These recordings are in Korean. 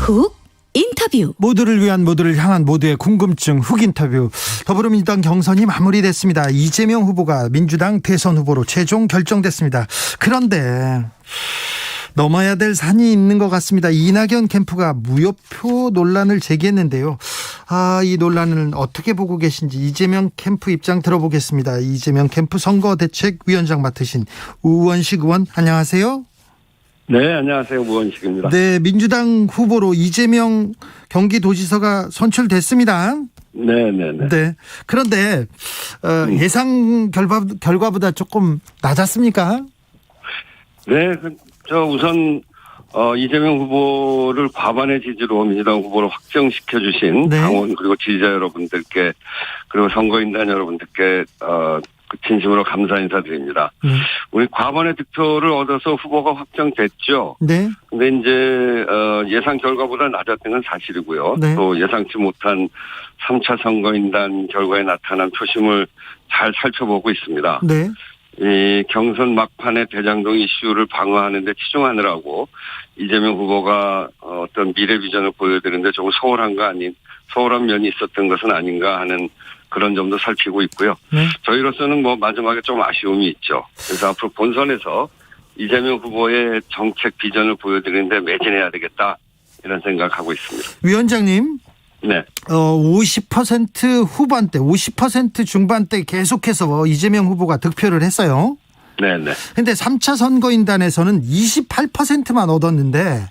훅 인터뷰. 모두를 위한, 모두를 향한, 모두의 궁금증 훅 인터뷰. 더불어민주당 경선이 마무리됐습니다. 이재명 후보가 민주당 대선 후보로 최종 결정됐습니다. 그런데 넘어야 될 산이 있는 것 같습니다. 이낙연 캠프가 무효표 논란을 제기했는데요. 이 논란을 어떻게 보고 계신지 이재명 캠프 입장 들어보겠습니다. 이재명 캠프 선거대책위원장 맡으신 우원식 의원, 안녕하세요. 네, 안녕하세요. 우원식입니다. 네, 민주당 후보로 이재명 경기도지사가 선출됐습니다. 네네네. 네. 그런데 예상 결과보다 조금 낮았습니까? 네, 우선 이재명 후보를 과반의 지지로 민주당 후보를 확정시켜 주신 네. 당원 그리고 지지자 여러분들께 그리고 선거인단 여러분들께 진심으로 감사 인사드립니다. 우리 과반의 득표를 얻어서 후보가 확정됐죠. 네. 근데 이제 예상 결과보다 낮았던 건 사실이고요. 네. 또 예상치 못한 3차 선거인단 결과에 나타난 표심을 잘 살펴보고 있습니다. 네. 이 경선 막판의 대장동 이슈를 방어하는 데 치중하느라고 이재명 후보가 어떤 미래 비전을 보여드리는데 조금 소홀한 면이 있었던 것은 아닌가 하는 그런 점도 살피고 있고요. 네. 저희로서는 마지막에 좀 아쉬움이 있죠. 그래서 앞으로 본선에서 이재명 후보의 정책 비전을 보여드리는데 매진해야 되겠다, 이런 생각하고 있습니다. 위원장님. 네. 50% 후반대, 50% 중반대 계속해서 이재명 후보가 득표를 했어요. 네네. 근데 3차 선거인단에서는 28%만 얻었는데,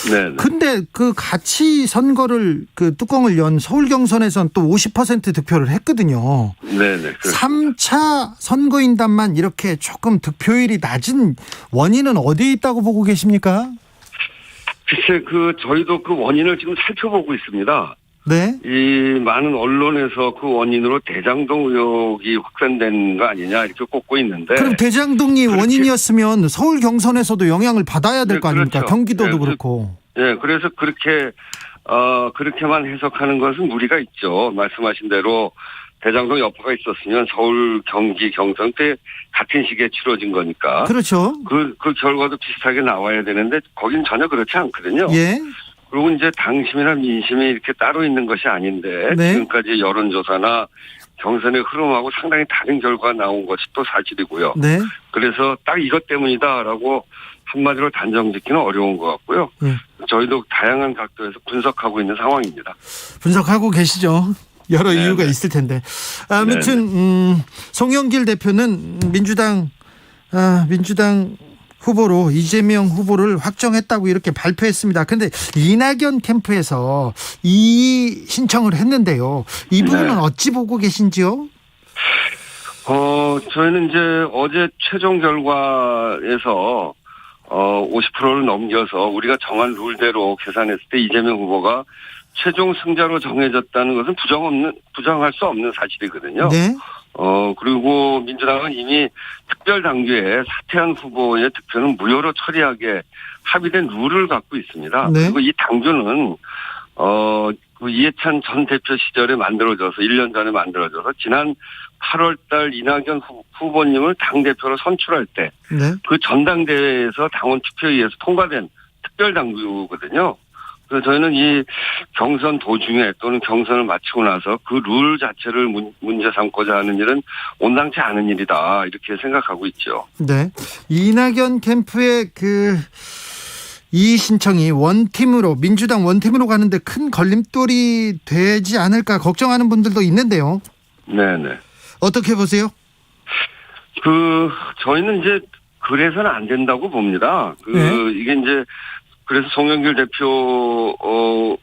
네네. 근데 그 같이 선거를 뚜껑을 연 서울 경선에서는 또 50% 득표를 했거든요. 네네. 3차 선거인단만 이렇게 조금 득표율이 낮은 원인은 어디에 있다고 보고 계십니까? 글쎄, 저희도 그 원인을 지금 살펴보고 있습니다. 네. 이 많은 언론에서 그 원인으로 대장동 의혹이 확산된 거 아니냐 이렇게 꼽고 있는데. 그럼 대장동이 원인이었으면 서울 경선에서도 영향을 받아야 될 거 아닙니까? 그렇죠. 경기도도 그렇고. 네, 그래서 그렇게만 해석하는 것은 무리가 있죠. 말씀하신 대로 대장동 여파가 있었으면 서울, 경기, 경선 때 같은 시기에 치러진 거니까. 그렇죠. 그 결과도 비슷하게 나와야 되는데 거긴 전혀 그렇지 않거든요. 예. 그리고 이제 당심이나 민심이 이렇게 따로 있는 것이 아닌데. 네. 지금까지 여론조사나 경선의 흐름하고 상당히 다른 결과가 나온 것이 또 사실이고요. 네. 그래서 딱 이것 때문이다라고 한마디로 단정짓기는 어려운 것 같고요. 저희도 다양한 각도에서 분석하고 있는 상황입니다. 분석하고 계시죠. 여러 네네. 이유가 있을 텐데. 아무튼 송영길 대표는 민주당 후보로 이재명 후보를 확정했다고 이렇게 발표했습니다. 그런데 이낙연 캠프에서 이 신청을 했는데요. 이 부분은 네. 어찌 보고 계신지요? 저희는 이제 어제 최종 결과에서 50%를 넘겨서 우리가 정한 룰대로 계산했을 때 이재명 후보가 최종 승자로 정해졌다는 것은 부정할 수 없는 사실이거든요. 네. 그리고 민주당은 이미 특별당규에 사퇴한 후보의 득표는 무효로 처리하게 합의된 룰을 갖고 있습니다. 네. 그리고 이 당규는 이해찬 전 대표 시절에 만들어져서 1년 전에 만들어져서 지난 8월 달 이낙연 후보님을 당대표로 선출할 때 그 전당대회에서 당원 투표에 의해서 통과된 특별당규거든요. 그래서 저희는 이 경선 도중에 또는 경선을 마치고 나서 그 룰 자체를 문제 삼고자 하는 일은 온당치 않은 일이다, 이렇게 생각하고 있죠. 네. 이낙연 캠프의 이 신청이 민주당 원팀으로 가는데 큰 걸림돌이 되지 않을까 걱정하는 분들도 있는데요. 네네. 어떻게 보세요? 저희는 이제 그래서는 안 된다고 봅니다. 이게 이제 그래서 송영길 대표도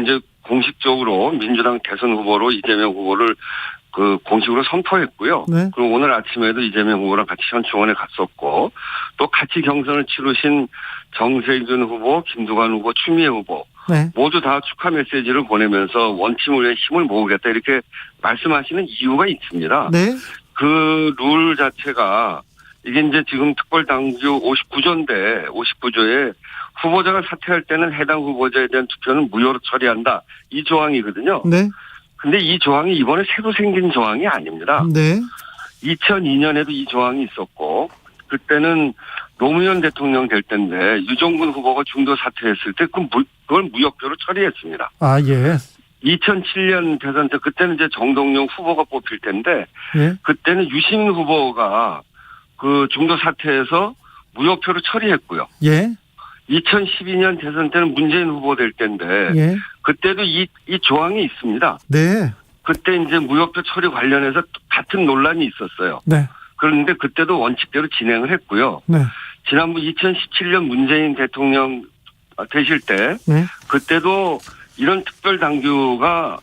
이제 공식적으로 민주당 대선 후보로 이재명 후보를 공식으로 선포했고요. 네. 그리고 오늘 아침에도 이재명 후보랑 같이 현충원에 갔었고, 또 같이 경선을 치르신 정세균 후보, 김두관 후보, 추미애 후보 모두 다 축하 메시지를 보내면서 원팀을 위해 힘을 모으겠다, 이렇게 말씀하시는 이유가 있습니다. 네. 그 룰 자체가 이게 이제 지금 특별당규 59조인데 59조에 후보자가 사퇴할 때는 해당 후보자에 대한 투표는 무효로 처리한다, 이 조항이거든요. 네. 근데 이 조항이 이번에 새로 생긴 조항이 아닙니다. 네. 2002년에도 이 조항이 있었고, 그때는 노무현 대통령 될 때인데 유정군 후보가 중도 사퇴했을 때 그걸 무효표로 처리했습니다. 아, 예. 2007년 대선 때 그때는 이제 정동영 후보가 뽑힐 텐데 예. 그때는 유시민 후보가 그 중도 사퇴해서 무효표로 처리했고요. 예. 2012년 대선 때는 문재인 후보 될 때인데 예. 그때도 이 조항이 있습니다. 네. 그때 이제 무효표 처리 관련해서 같은 논란이 있었어요. 네. 그런데 그때도 원칙대로 진행을 했고요. 네. 지난번 2017년 문재인 대통령 되실 때 네. 그때도 이런 특별 당규가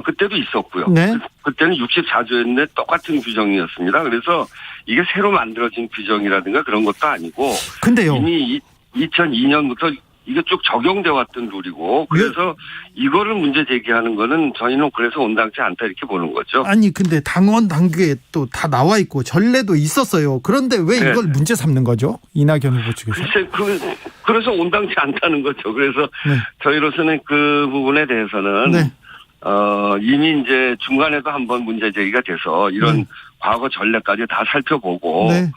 그때도 있었고요. 네. 그때는 64조였는데 똑같은 규정이었습니다. 그래서 이게 새로 만들어진 규정이라든가 그런 것도 아니고 근데요. 이미 2002년부터 이게 쭉 적용돼 왔던 룰이고 그래서 이거를 문제 제기하는 거는 저희는 그래서 온당치 않다 이렇게 보는 거죠. 아니 근데 당원 당규에 또 다 나와 있고 전례도 있었어요. 그런데 왜 이걸 네. 문제 삼는 거죠? 이낙연 후보 측에서. 글쎄 그래서 온당치 않다는 거죠. 그래서 네. 저희로서는 그 부분에 대해서는 네. 이미 이제 중간에도 한번 문제 제기가 돼서 이런 과거 전례까지 다 살펴보고 네.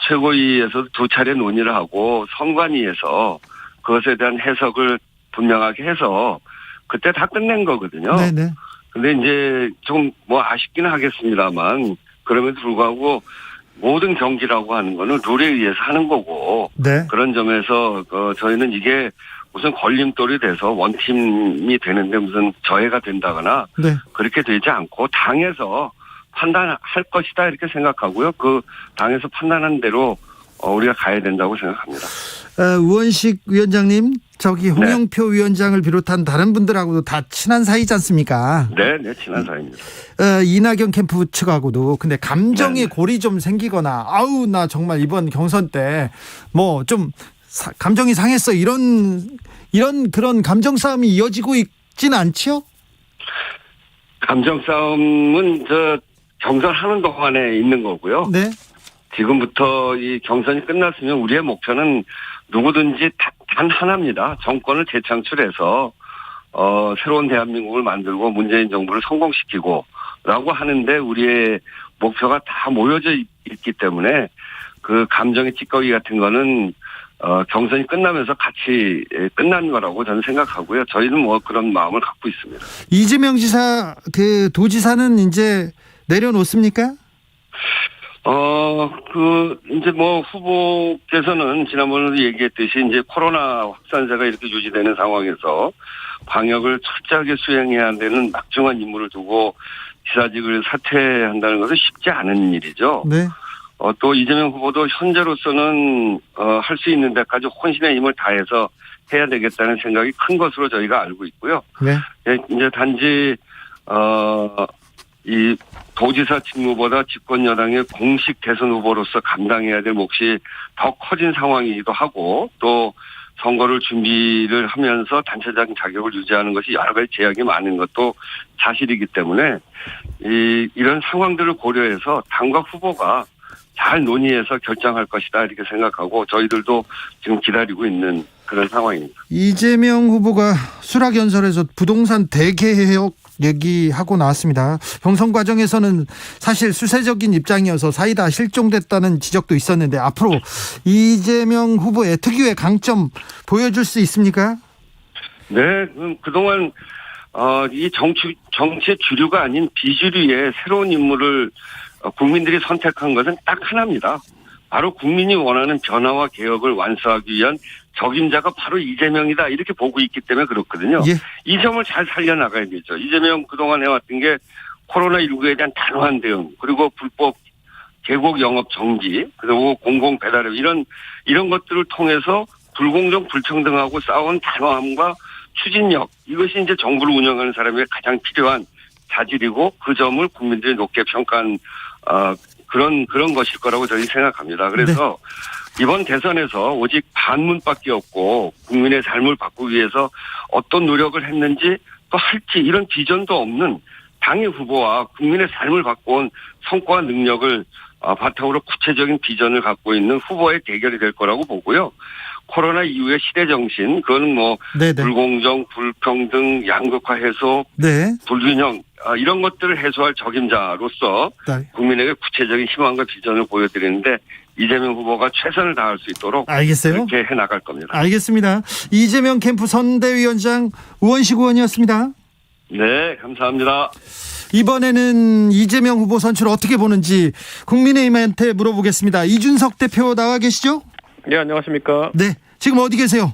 최고위에서 두 차례 논의를 하고 선관위에서 그것에 대한 해석을 분명하게 해서 그때 다 끝낸 거거든요. 네네. 근데 이제 좀 뭐 아쉽기는 하겠습니다만 그럼에도 불구하고 모든 경기라고 하는 거는 룰에 의해서 하는 거고 네. 그런 점에서 저희는 이게 무슨 걸림돌이 돼서 원팀이 되는데 무슨 저해가 된다거나 네. 그렇게 되지 않고 당에서 판단할 것이다 이렇게 생각하고요. 그 당에서 판단한 대로 우리가 가야 된다고 생각합니다. 우원식 위원장님, 저기 홍영표 위원장을 비롯한 다른 분들하고도 다 친한 사이지 않습니까? 네, 친한 사이입니다. 이낙연 캠프 측하고도 근데 감정의 골이 좀 생기거나 아우 나 정말 이번 경선 때 뭐 좀 감정이 상했어 이런 그런 감정 싸움이 이어지고 있지는 않지요? 감정 싸움은 경선하는 동안에 있는 거고요. 네. 지금부터 이 경선이 끝났으면 우리의 목표는 누구든지 단 하나입니다. 정권을 재창출해서 새로운 대한민국을 만들고 문재인 정부를 성공시키고 라고 하는데 우리의 목표가 다 모여져 있기 때문에 그 감정의 찌꺼기 같은 거는 경선이 끝나면서 같이 끝난 거라고 저는 생각하고요. 저희는 뭐 그런 마음을 갖고 있습니다. 이재명 지사 도지사는 이제 내려놓습니까? 이제 뭐 후보께서는 지난번에도 얘기했듯이 이제 코로나 확산세가 이렇게 유지되는 상황에서 방역을 철저하게 수행해야 되는 막중한 임무를 두고 지사직을 사퇴한다는 것은 쉽지 않은 일이죠. 네. 또 이재명 후보도 현재로서는 할 수 있는 데까지 혼신의 힘을 다해서 해야 되겠다는 생각이 큰 것으로 저희가 알고 있고요. 네. 이제 단지 이 도지사 직무보다 집권 여당의 공식 대선 후보로서 감당해야 될 몫이 더 커진 상황이기도 하고 또 선거를 준비를 하면서 단체적인 자격을 유지하는 것이 여러 가지 제약이 많은 것도 사실이기 때문에 이런 상황들을 고려해서 당과 후보가 잘 논의해서 결정할 것이다 이렇게 생각하고 저희들도 지금 기다리고 있는 그런 상황입니다. 이재명 후보가 수락연설에서 부동산 대개혁 얘기하고 나왔습니다. 경선 과정에서는 사실 수세적인 입장이어서 사이다 실종됐다는 지적도 있었는데 앞으로 이재명 후보의 특유의 강점 보여줄 수 있습니까? 네, 그동안 이 정치의 주류가 아닌 비주류의 새로운 인물을 국민들이 선택한 것은 딱 하나입니다. 바로 국민이 원하는 변화와 개혁을 완수하기 위한 적임자가 바로 이재명이다 이렇게 보고 있기 때문에 그렇거든요. 예. 이 점을 잘 살려나가야 되죠. 이재명 그동안 해왔던 게 코로나19에 대한 단호한 대응 그리고 불법 계곡 영업 정지 그리고 공공 배달앱 이런 것들을 통해서 불공정 불평등하고 싸운 단호함과 추진력 이것이 이제 정부를 운영하는 사람에게 가장 필요한 자질이고 그 점을 국민들이 높게 평가한 그런 것일 거라고 저희 생각합니다. 그래서 이번 대선에서 오직 반문밖에 없고 국민의 삶을 바꾸기 위해서 어떤 노력을 했는지 또 할지 이런 비전도 없는 당의 후보와 국민의 삶을 바꿔온 성과와 능력을 바탕으로 구체적인 비전을 갖고 있는 후보의 대결이 될 거라고 보고요. 코로나 이후의 시대 정신, 그거는 뭐 네네. 불공정, 불평등, 양극화 해소, 네. 불균형 이런 것들을 해소할 적임자로서 네. 국민에게 구체적인 희망과 비전을 보여드리는데 이재명 후보가 최선을 다할 수 있도록 알겠어요. 그렇게 해 나갈 겁니다. 알겠습니다. 이재명 캠프 선대위원장 우원식 의원이었습니다. 네, 감사합니다. 이번에는 이재명 후보 선출 어떻게 보는지 국민의힘한테 물어보겠습니다. 이준석 대표 나와 계시죠? 네, 안녕하십니까. 네, 지금 어디 계세요?